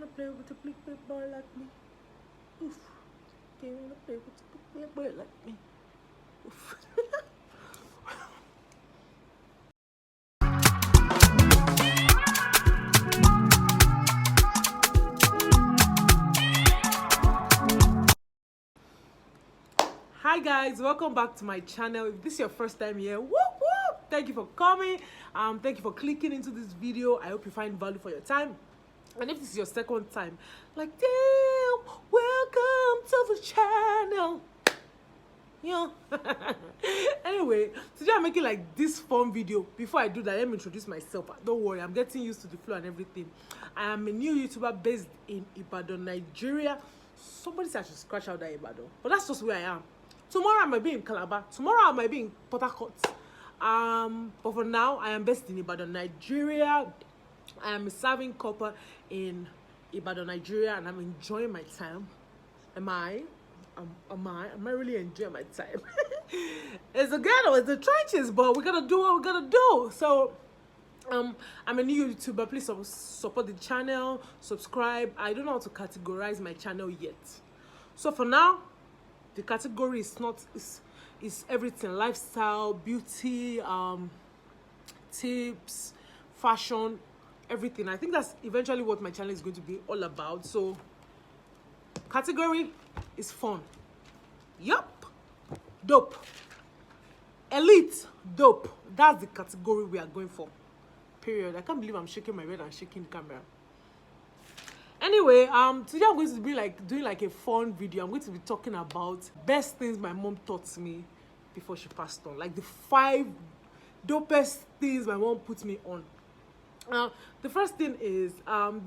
wanna play with a big boy like me? Oof. Can't wanna play with a big boy like me. Oof. Hi guys, welcome back to my channel. If this is your first time here, whoop whoop, thank you for coming. Thank you for clicking into this video. I hope you find value for your time. And if this is your second time, like, damn, welcome to the channel. Yeah. Anyway, today I'm making like this fun video. Before I do that, let me introduce myself. Don't worry, I'm getting used to the flow and everything. I am a new YouTuber based in Ibadan, Nigeria. Somebody said I should scratch out that Ibadan, but that's just where I am. Tomorrow I might be in Calabar. Tomorrow I might be in Port Harcourt. But for now, I am based in Ibadan, Nigeria. I am a serving copper in Ibadan, Nigeria, and I'm enjoying my time. Am I really enjoying my time? It's a ghetto, it's the trenches, but we gotta do what we gotta do. So I'm a new YouTuber. Please support the channel, subscribe. I don't know how to categorize my channel yet. So for now, the category is everything: lifestyle, beauty, tips, fashion, everything. I think that's eventually what my channel is going to be all about. So category is fun. Yup. Dope. Elite. Dope. That's the category we are going for. Period. I can't believe I'm shaking my head and shaking the camera. Anyway, today I'm going to be like doing like a fun video. I'm going to be talking about best things my mom taught me before she passed on. Like the 5 dopest things my mom put me on. The first thing is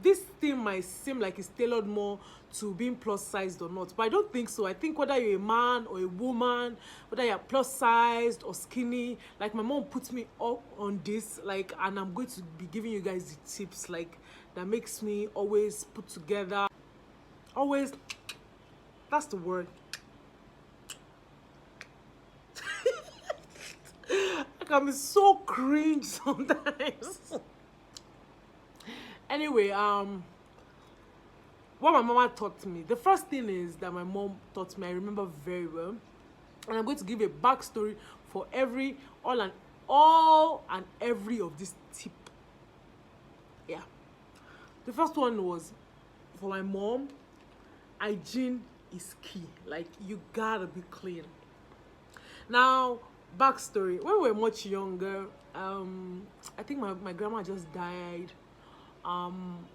this thing might seem like it's tailored more to being plus sized or not, but I don't think so. I think whether you're a man or a woman, whether you're plus sized or skinny, like my mom puts me up on this, like, and I'm going to be giving you guys the tips like that makes me always put together, always, that's the word. I can be so cringe sometimes. Anyway, what my mama taught me, the first thing is that my mom taught me, I remember very well, and I'm going to give a backstory for all and every of this tip. Yeah, the first one was, for my mom, hygiene is key. Like, you gotta be clean. Now, backstory, when we were much younger, I think my grandma just died.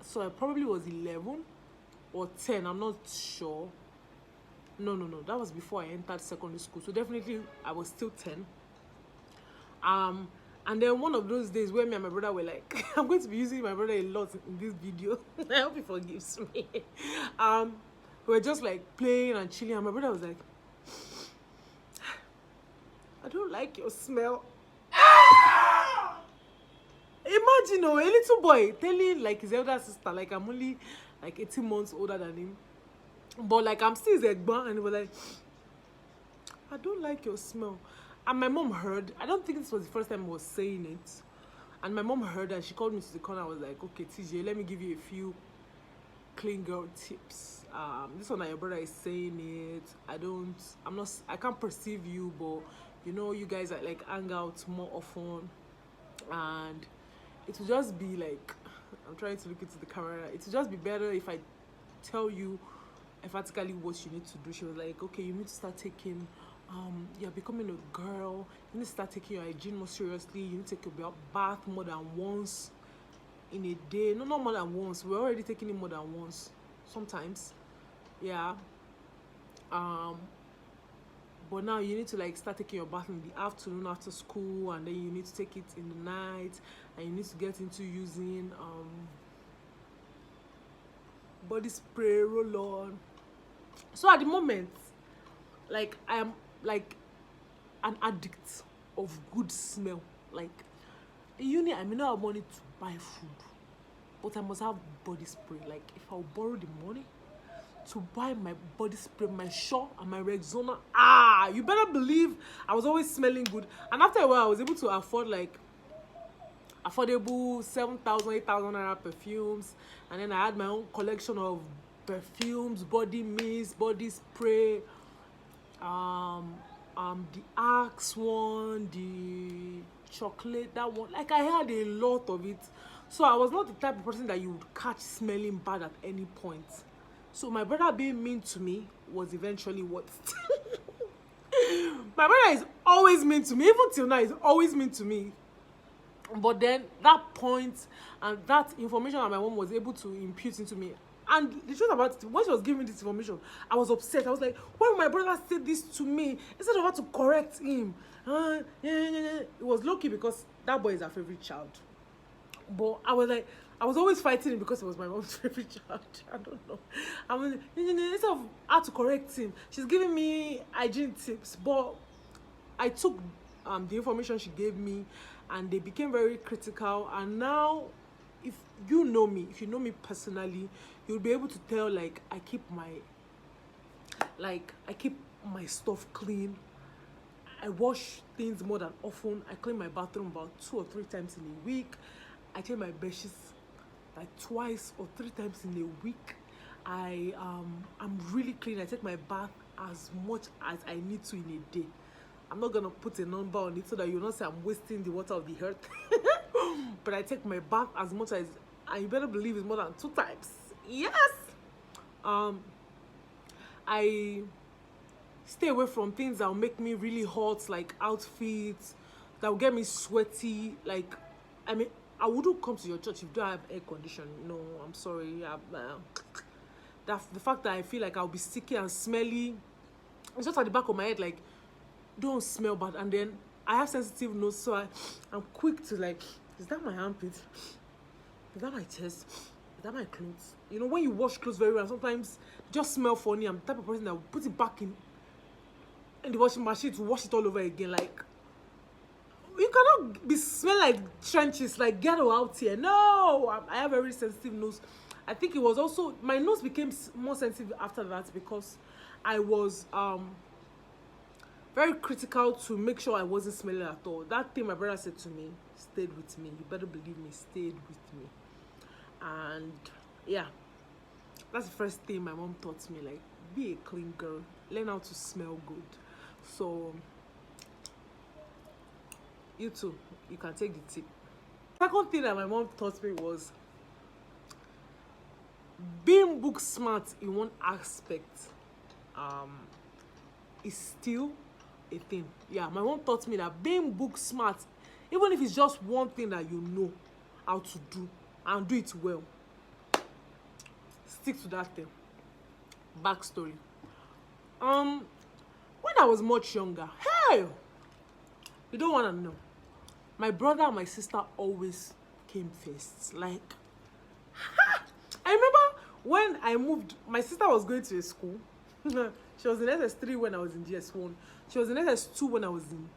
So I probably was 11 or 10, I'm not sure. No, that was before I entered secondary school, so definitely I was still 10. And then one of those days where me and my brother were like, I'm going to be using my brother a lot in this video. I hope he forgives me. We were just like playing and chilling, and my brother was like, I don't like your smell. Imagine, a little boy telling like his elder sister, like I'm only like 18 months older than him, but like I'm still his egba, and he was like, I don't like your smell. And my mom heard. I don't think this was the first time I was saying it, and my mom heard, and she called me to the corner. I was like, okay, TJ, let me give you a few clean girl tips. This one that your brother is saying it, I can't perceive you, but you know, you guys are like hang out more often, and it will just be like, I'm trying to look into the camera, it will just be better if I tell you emphatically what you need to do. She was like, okay, you need to start taking, you're becoming a girl, you need to start taking your hygiene more seriously, you need to take your bath more than once in a day. No, not more than once, we're already taking it more than once sometimes. Yeah. But now you need to like start taking your bath in the afternoon after school, and then you need to take it in the night, and you need to get into using body spray, roll on. So at the moment, like, I am like an addict of good smell. Like, in uni I may not have money to buy food, but I must have body spray. Like, if I'll borrow the money to buy my body spray, my Shaw and my Rexona, you better believe I was always smelling good. And after a while I was able to afford like affordable 7,000, 8,000 naira perfumes, and then I had my own collection of perfumes, body mist, body spray, the Axe one, the chocolate, that one. Like, I had a lot of it. So I was not the type of person that you would catch smelling bad at any point. So my brother being mean to me was eventually what. My brother is always mean to me, even till now he's always mean to me. But then that point and that information that my mom was able to impute into me, and the truth about it, when she was giving me this information, I was upset. I was like, why would my brother say this to me instead of her to correct him? It was low-key because that boy is our favorite child. But I was like, I was always fighting him because it was my mom's favorite child. I don't know. I mean, instead of her to correct him, she's giving me hygiene tips. But I took the information she gave me, and they became very critical. And now, if you know me personally, you'll be able to tell, like, I keep my stuff clean. I wash things more than often. I clean my bathroom about 2 or 3 times in a week. I clean my bedsheets like 2 or 3 times in a week. I'm really clean. I take my bath as much as I need to in a day. I'm not gonna put a number on it so that you'll not say I'm wasting the water of the earth. But I take my bath as much as, and you better believe it's more than 2 times. Yes. I stay away from things that will make me really hot, like outfits that will get me sweaty. Like, I mean, I wouldn't come to your church if you don't have air conditioning. No, I'm sorry. That's the fact that I feel like I'll be sticky and smelly. It's just at the back of my head, like, don't smell bad. And then I have sensitive nose, so I'm quick to, like, is that my armpit? Is that my chest? Is that my clothes? You know, when you wash clothes very well, sometimes just smell funny. I'm the type of person that will put it back in the washing machine to wash it all over again. Like, you cannot be smelling like trenches, like, get out here. No, I have a very sensitive nose. I think it was also, my nose became more sensitive after that because I was very critical to make sure I wasn't smelling at all. That thing my brother said to me stayed with me. You better believe me, stayed with me. And yeah, that's the first thing my mom taught me, like, be a clean girl, learn how to smell good. So you too, you can take the tip. Second thing that my mom taught me was being book smart in one aspect is still a thing. Yeah, my mom taught me that being book smart, even if it's just one thing that you know how to do and do it well, stick to that thing. Backstory. When I was much younger, hey, you don't want to know, my brother and my sister always came first. Like, I remember when I moved, my sister was going to a school. She was in SS3 when I was in GS1. She was in SS2 when I was in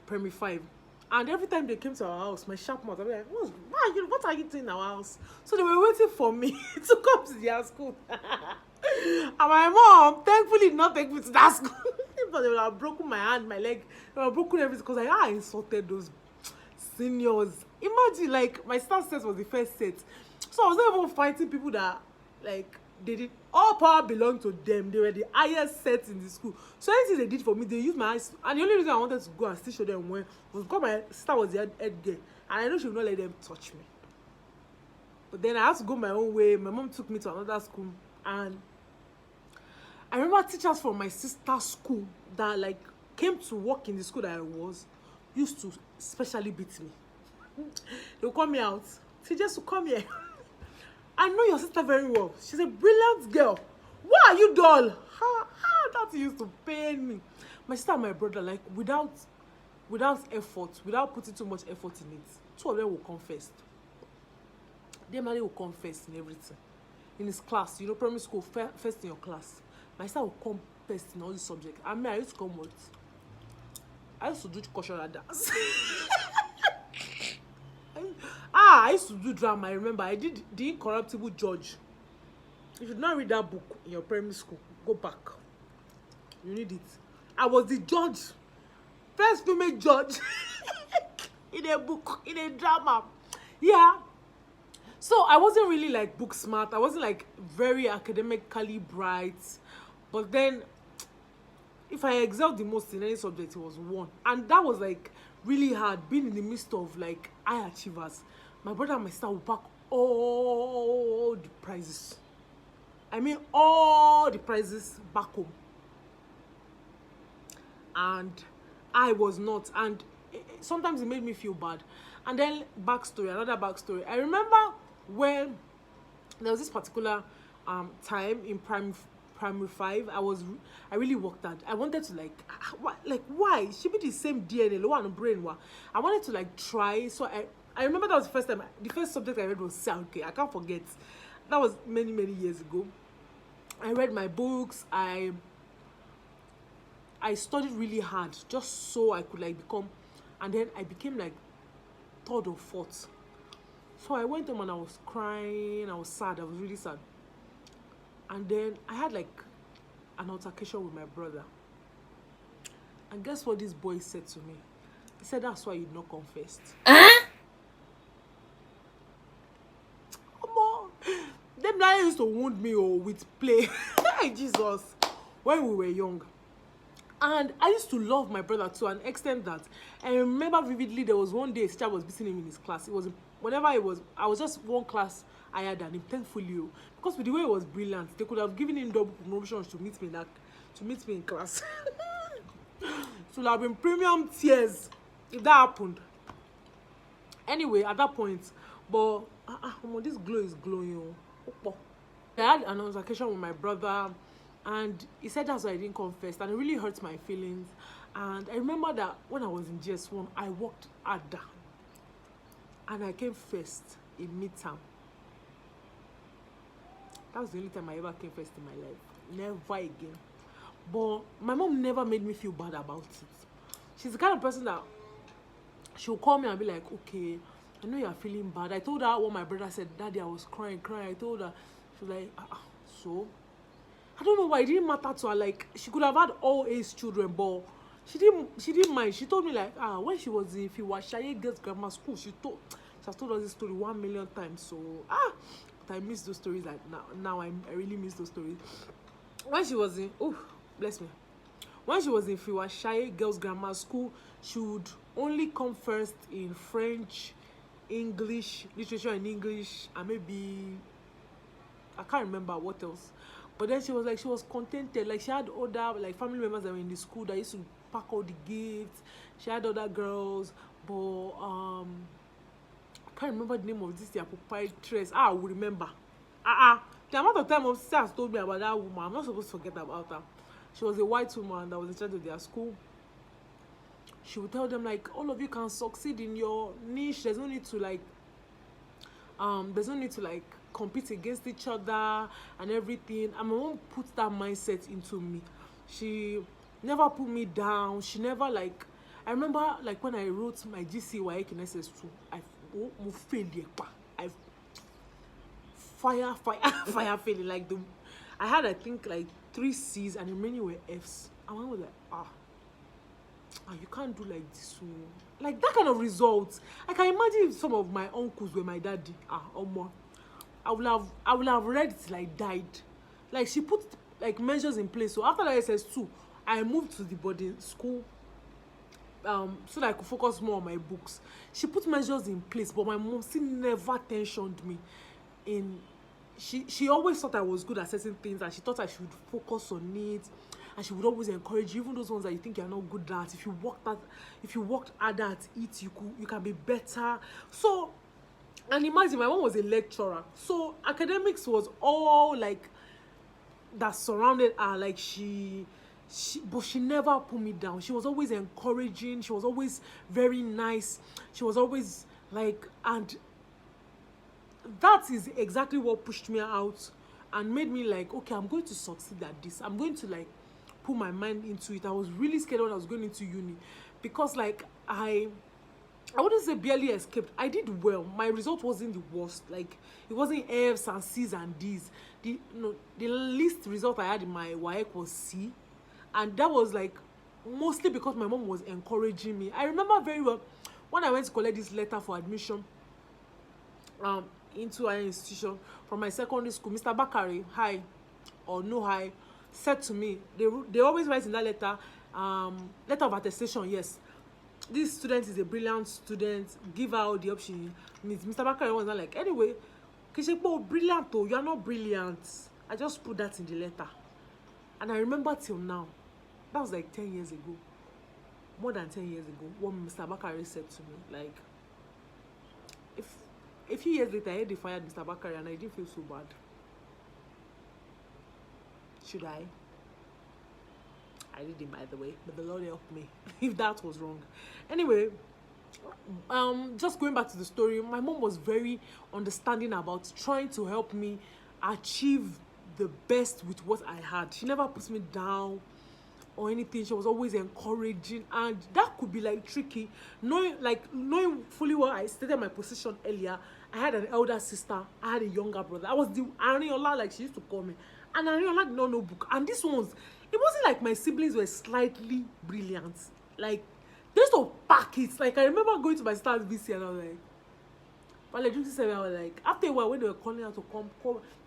primary 5. And every time they came to our house, my sharp mouth, I'd be like, what are you doing in our house? So they were waiting for me to come to their school. And my mom, thankfully, did not take me to that school. But they would have broken my hand, my leg. They would have broken everything because I insulted those seniors. Imagine, like, my start set was the first set. So I was not even fighting people that, like, they did, all power belonged to them. They were the highest set in the school. So anything they did for me, they used my eyes. And the only reason I wanted to go and still show them when was because my sister was the head girl. And I know she would not let them touch me. But then I had to go my own way. My mom took me to another school. And I remember teachers from my sister's school that, like, came to work in the school that I was, used to specially beat me. They would call me out. Teachers would come here. I know your sister very well. She's a brilliant girl. Why are you dull? That used to pain me. My sister and my brother, like, without effort, without putting too much effort in it, 2 of them will come first. Them will come first in everything. In his class, you know, primary school, first in your class. My sister will come first in all the subjects. I mean, I used to come what? I used to do cultural dance. I used to do drama. I remember I did The Incorruptible Judge. If you did not read that book in your primary school, go back. You need it. I was the judge, first female judge in a book, in a drama. Yeah. So I wasn't really like book smart. I wasn't like very academically bright. But then if I excelled the most in any subject, it was one. And that was like really hard being in the midst of like high achievers. My brother and my sister would pack all the prizes. I mean all the prizes back home. And I was not. And sometimes it made me feel bad. And then another backstory. I remember when there was this particular time in primary five. I really worked hard. I wanted to like why should be the same DNA low and brain wa. I wanted to like try. So I remember that was the first time. The first subject I read was okay. I can't forget. That was many years ago. I read my books. I studied really hard just so I could like become, and then I became like third or fourth. So I went home and I was crying. I was sad. I was really sad. And then I had like an altercation with my brother. And guess what this boy said to me? He said, "That's why you not confessed." Come on. Them guys used to wound me with play. Jesus. When we were young. And I used to love my brother to an extent that I remember vividly there was one day a teacher was beating him in his class. It was whenever it was, I was just one class higher than him, thankfully. Because with the way it was brilliant, they could have given him double promotions to meet me in class. So there have been premium tears if that happened. Anyway, at that point, but this glow is glowing. I had an altercation with my brother, and he said that's why I didn't confess, and it really hurts my feelings. And I remember that when I was in GS1, I worked harder, and I came first in midterm. That was the only time I ever came first in my life. Never again. But my mom never made me feel bad about it. She's the kind of person that she'll call me and be like, okay, I know you're feeling bad. I told her what my brother said. Daddy, I was crying. I told her. She was like, so? I don't know why. It didn't matter to her. Like, she could have had all A's children, but she didn't mind. She told me like, when she was in Fiwashaye Girls Grammar School, she has told us this story 1,000,000 times. So, but I miss those stories. Like now I really miss those stories. When she was in, bless me. When she was in Fiwashaye Girls Grammar School, she would only come first in French, English, literature in English, and maybe I can't remember what else. But then she was contented. Like, she had other like family members that were in the school that used to pack all the gifts. She had other girls, but I can't remember the name of this their proprietress. I will remember. The amount of time sister has told me about that woman, I'm not supposed to forget about her. She was a white woman that was in charge of their school. She would tell them like, all of you can succeed in your niche. There's no need to like compete against each other and everything. And my mom put that mindset into me. She never put me down. She never like, I remember like when I wrote my GC WAEC in SS2, I fire failing. Like I had I think like 3 C's and the remaining were F's. And I was like, you can't do like this. Like that kind of results. I can imagine if some of my uncles were my daddy. I would have read it like died. Like she put like measures in place. So after that SS2, I moved to the boarding school. So that I could focus more on my books. She put measures in place, but my mom still never tensioned me. She always thought I was good at certain things, and she thought I should focus on it. And she would always encourage you, even those ones that you think you're not good at. If you worked harder at it, you can be better. So, and imagine my mom was a lecturer, so academics was all like that surrounded her. Like but she never put me down. She was always encouraging. She was always very nice. She was always like, and that is exactly what pushed me out and made me like, okay, I'm going to succeed at this. I'm going to like put my mind into it. I was really scared when I was going into uni because like I wouldn't say barely escaped. I did well. My result wasn't the worst. Like it wasn't F's and C's and D's. The least result I had in my WAEC was C, and that was like mostly because my mom was encouraging me. I remember very well when I went to collect this letter for admission into an institution from my secondary school, Mr. Bakari, hi or no hi, said to me, they always write in that letter, letter of attestation, yes, this student is a brilliant student, give her all the option needs. Mr. Bakari was not like, anyway, Kishipo, brilliant though, you are not brilliant. I just put that in the letter. And I remember till now, that was like 10 years ago, more than 10 years ago, what Mr. Bakari said to me. Like, if a few years later, I heard they fired Mr. Bakari and I didn't feel so bad. Should I? I didn't, by the way, but the Lord helped me if that was wrong. Anyway, just going back to the story, my mom was very understanding about trying to help me achieve the best with what I had. She never puts me down or anything. She was always encouraging, and that could be like tricky, knowing fully well. I stated my position earlier. I had an elder sister, I had a younger brother. I was the Ariola, like she used to call me, and Ariola did not know book. And this one's, it wasn't like my siblings were slightly brilliant. Like, they used to pack it. Like, I remember going to my sister's VC and I was like, but like, I was like, after a while when they were calling her to come,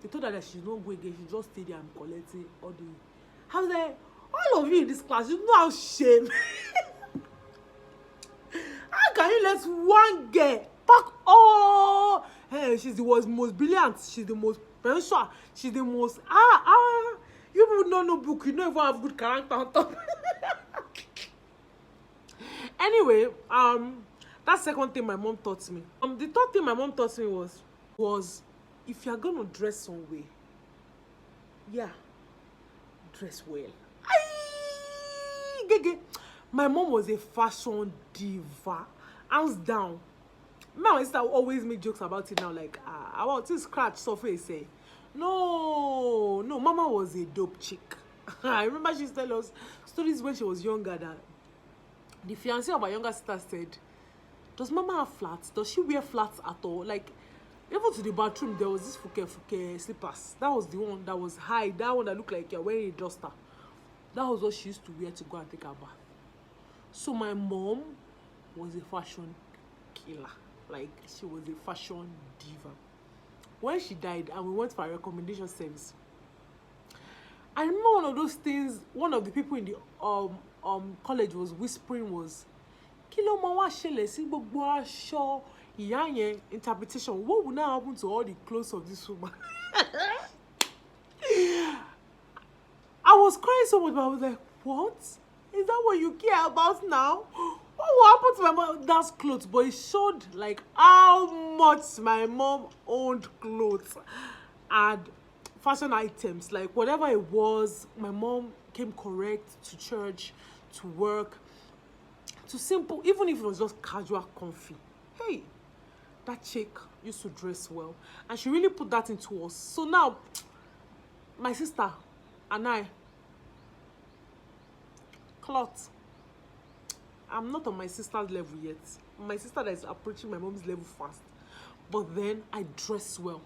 they told her that she's not going again. She just stayed there and collecting all the. I was like, all of you in this class, you know how shame. How can you let one girl pack all? Hey, she's the most brilliant. She's the most sure. She's the most you would not know book. You don't even have good character on top. Anyway, that's second thing my mom taught me. The third thing my mom taught me was if you're gonna dress some way, yeah, dress well. My mom was a fashion diva, hands down. My sister always make jokes about it now, like I want to scratch surface. Say, no, Mama was a dope chick. I remember she used to tell us stories when she was younger that the fiancé of my younger sister said, does Mama have flats? Does she wear flats at all? Like, even to the bathroom, there was this fuke slippers. That was the one that was high. That one that looked like you're wearing a duster. That was what she used to wear to go and take her bath. So my mom was a fashion killer. Like, she was a fashion diva. When she died and we went for a recommendation service, I remember one of those things, one of the people in the college was whispering was, Kilo Mawa Shele, si gbogbo aṣọ ìyá yẹn, interpretation. What would now happen to all the clothes of this woman? I was crying so much, but I was like, what? Is that what you care about now? What will happen to my mom? That's clothes, but it showed like how much my mom owned clothes and fashion items. Like, whatever it was, my mom came correct to church, to work, to simple, even if it was just casual, comfy. Hey, that chick used to dress well, and she really put that into us. So now, my sister and I, cloth. I'm not on my sister's level yet. My sister that is approaching my mom's level fast. But then I dress well.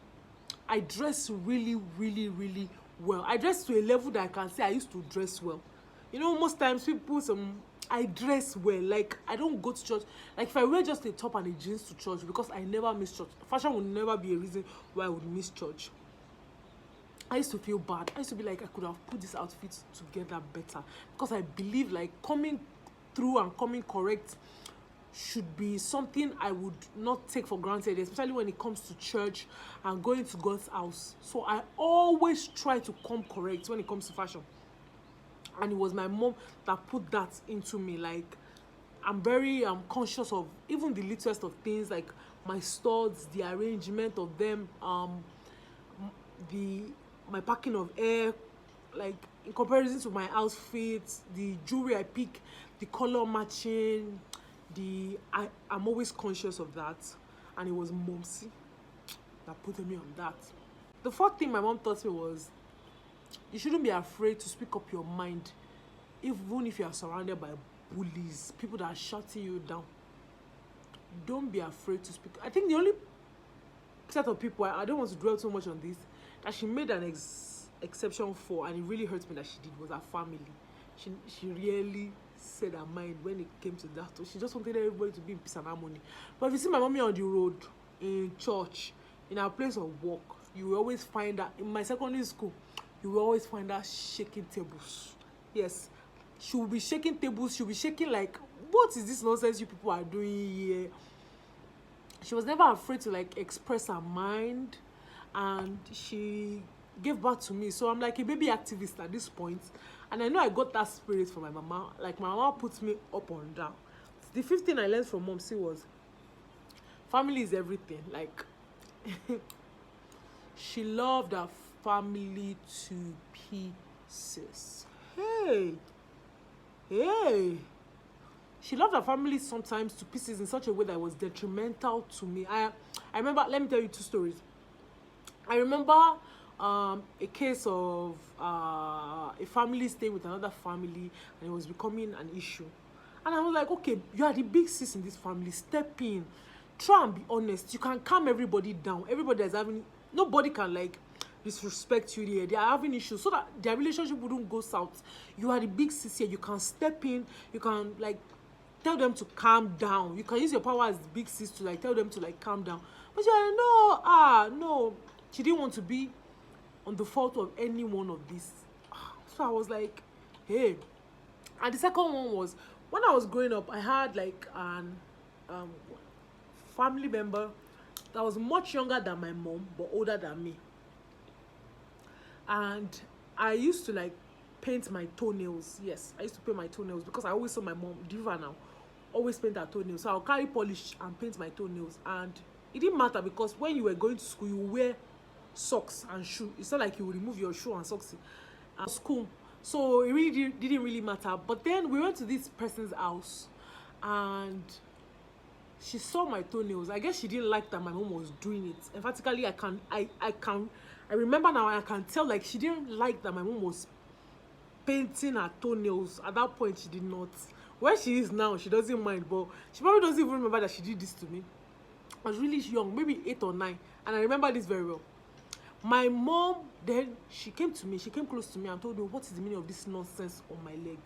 I dress really, really, really well. I dress to a level that I can say I used to dress well. You know, most times people, I dress well. Like, I don't go to church. Like, if I wear just a top and a jeans to church, because I never miss church. Fashion would never be a reason why I would miss church. I used to feel bad. I used to be like, I could have put this outfit together better. Because I believe, like, coming through and coming correct should be something I would not take for granted, especially when it comes to church and going to God's house. So I always try to come correct when it comes to fashion. And it was my mom that put that into me. Like, I'm very conscious of even the littlest of things, like my studs, the arrangement of them, my packing of hair, like in comparison to my outfits, the jewelry I pick, the color matching, I'm always conscious of that. And it was Momsi that put me on that. The fourth thing my mom taught me was, you shouldn't be afraid to speak up your mind, even if you are surrounded by bullies, people that are shutting you down. Don't be afraid to speak. I think the only set of people, I don't want to dwell too much on this, that she made an exception for, and it really hurts me that she did, was her family. She really said her mind when it came to that. She just wanted everybody to be in peace and harmony. But if you see my mommy on the road, in church, in our place of work, you will always find her. In my secondary school, you will always find her shaking tables. Yes, she will be shaking tables. She'll be shaking like, what is this nonsense you people are doing here? She was never afraid to like express her mind, and she gave birth to me. So I'm like a baby activist at this point, and I know I got that spirit from my mama. Like my mama puts me up and down. The fifth thing I learned from mom see was family is everything. Like she loved her family to pieces. Hey, hey. She loved her family sometimes to pieces in such a way that was detrimental to me. I remember, let me tell you two stories. I remember a case of a family staying with another family, and it was becoming an issue. And I was like, okay, you are the big sis in this family. Step in. Try and be honest. You can calm everybody down. Everybody is having, nobody can like disrespect you here. They are having issues so that their relationship wouldn't go south. You are the big sis here. You can step in. You can like tell them to calm down. You can use your power as the big sis to like tell them to like calm down. But she's like, no. She didn't want to be on the fault of any one of these. So I was like, hey. And the second one was when I was growing up, I had like an family member that was much younger than my mom but older than me. And I used to like paint my toenails. Yes, I used to paint my toenails because I always saw my mom, Diva now, always paint her toenails. So I'll carry polish and paint my toenails. And it didn't matter because when you were going to school, you wear socks and shoe. It's not like you remove your shoe and socks at school. So it really didn't really matter. But then we went to this person's house and she saw my toenails. I guess she didn't like that my mom was doing it. Emphatically, I remember now, I can tell like she didn't like that my mom was painting her toenails. At that point, she did not. Where she is now, she doesn't mind, but she probably doesn't even remember that she did this to me. I was really young, maybe 8 or 9, and I remember this very well. My mom, then she came to me, she came close to me and told me, what is the meaning of this nonsense on my leg?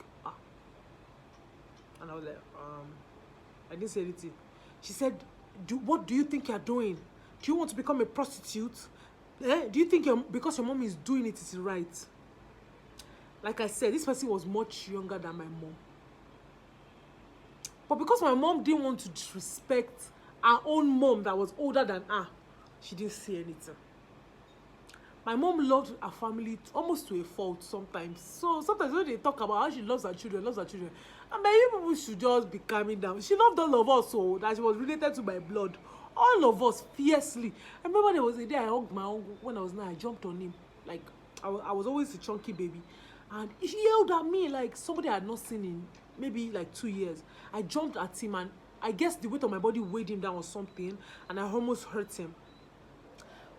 And I was like, I didn't say anything. She said, what do you think you're doing? Do you want to become a prostitute? Do you think because your mom is doing it, it's right? Like I said, this person was much younger than my mom. But because my mom didn't want to disrespect her own mom that was older than her, she didn't say anything. My mom loved her family almost to a fault sometimes. So sometimes when they talk about how she loves her children, and you people should just be calming down. She loved all of us, so that she was related to my blood. All of us, fiercely. I remember there was a day I hugged my uncle when I was 9. I jumped on him. Like, I was always a chunky baby. And he yelled at me like somebody I had not seen in maybe like 2 years. I jumped at him and I guess the weight of my body weighed him down or something. And I almost hurt him.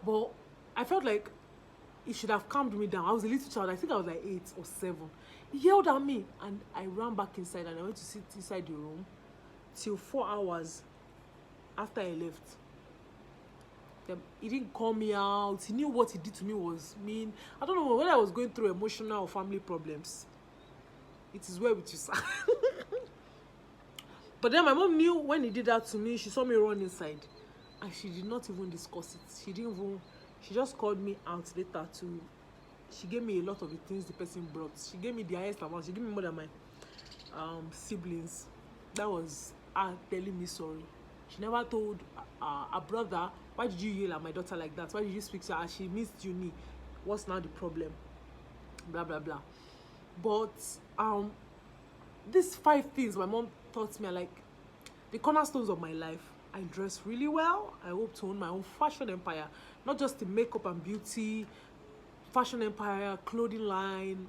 But I felt like he should have calmed me down. I was a little child. I think I was like 8 or 7. He yelled at me and I ran back inside and I went to sit inside the room till 4 hours after I left. He didn't call me out. He knew what he did to me was mean. I don't know whether I was going through emotional or family problems. It is well with you, sir. But then my mom knew when he did that to me. She saw me run inside and she did not even discuss it. She just called me out later to, she gave me a lot of the things the person brought. She gave me the highest amount. She gave me more than my siblings. That was her telling me sorry. She never told her brother, why did you yell at my daughter like that? Why did you speak to her? She missed uni. What's now the problem? Blah, blah, blah. But these 5 things my mom taught me are like the cornerstones of my life. I dress really well. I hope to own my own fashion empire. Not just the makeup and beauty, fashion empire, clothing line,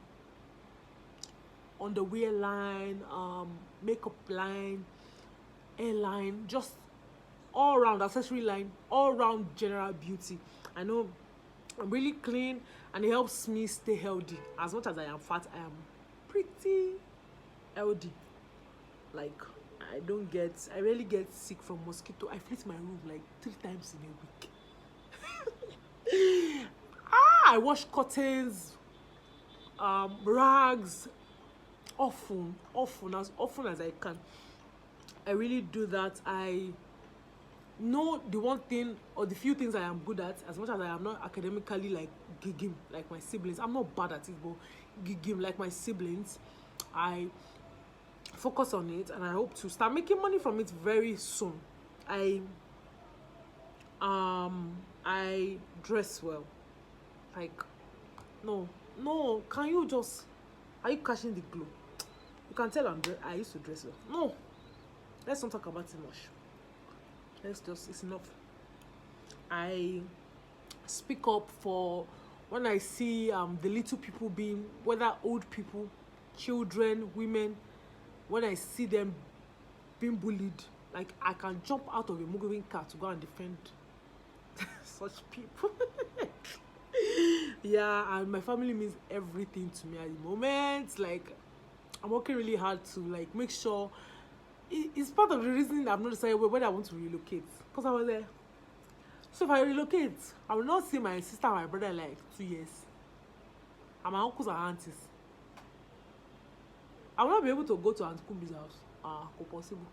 underwear line, makeup line, hairline, just all round accessory line, all round general beauty. I know I'm really clean and it helps me stay healthy. As much as I am fat, I am pretty healthy. Like I rarely get sick from mosquito. I flit my room like 3 times in a week. I wash curtains, rags, as often as I can. I really do that. I know the one thing or the few things I am good at, as much as I am not academically like gigging like my siblings. I'm not bad at it, but gigging like my siblings, I focus on it, and I hope to start making money from it very soon. I dress well. Like, no, can you just, are you catching the glow? You can tell I used to dress well. No, let's not talk about it much. It's enough. I speak up for when I see the little people being, whether old people, children, women, when I see them being bullied, like I can jump out of a moving car to go and defend such people. Yeah, and my family means everything to me at the moment. Like, I'm working really hard to like make sure it's part of the reason I've not decided whether I want to relocate, because I was there. So if I relocate, I will not see my sister and my brother in like 2 years, and my uncles and aunties. I will not be able to go to Aunt Kumbi's house. Possible.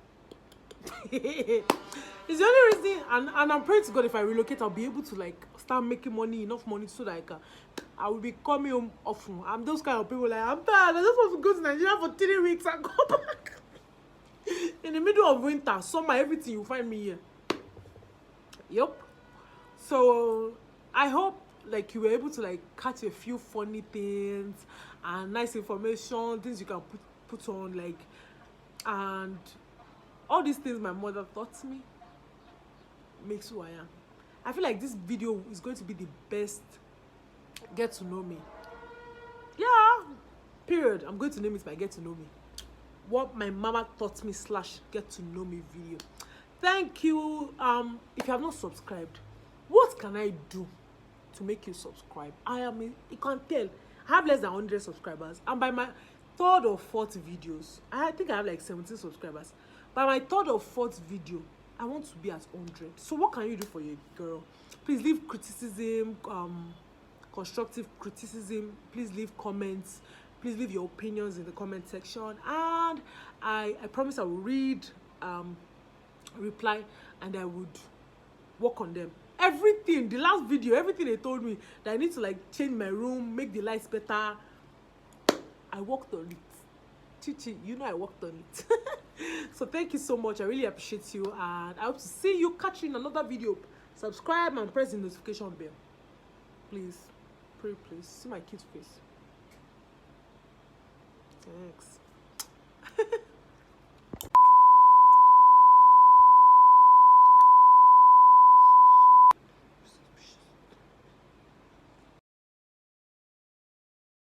It's the only reason, and I'm praying to God, if I relocate, I'll be able to like start making enough money so that I will be coming home often. I'm those kind of people, like, I'm tired, I just want to go to Nigeria for 3 weeks and go back. In the middle of winter, summer, everything, you find me here. Yep. So I hope like you were able to like catch a few funny things and nice information, things you can put on, like, and all these things my mother taught me makes who I am. I feel like this video is going to be the best get to know me. Yeah, period. I'm going to name it by get to know me. What my mama taught me / get to know me video. Thank you. If you have not subscribed, what can I do to make you subscribe? You can tell I have less than 100 subscribers, and by my 3rd or 4th videos, I think I have like 17 subscribers. By my 3rd or 4th video, I want to be at 100. So what can you do for your girl? Please leave criticism, constructive criticism. Please leave comments. Please leave your opinions in the comment section, and I promise I will read, reply, and I would work on them. Everything, the last video, everything they told me that I need to like change my room, make the lights better, I worked on it. Chichi, you know I worked on it. So thank you so much. I really appreciate you, and I hope to see you catch you in another video. Subscribe and press the notification bell. Please, please see my kid's face. Thanks.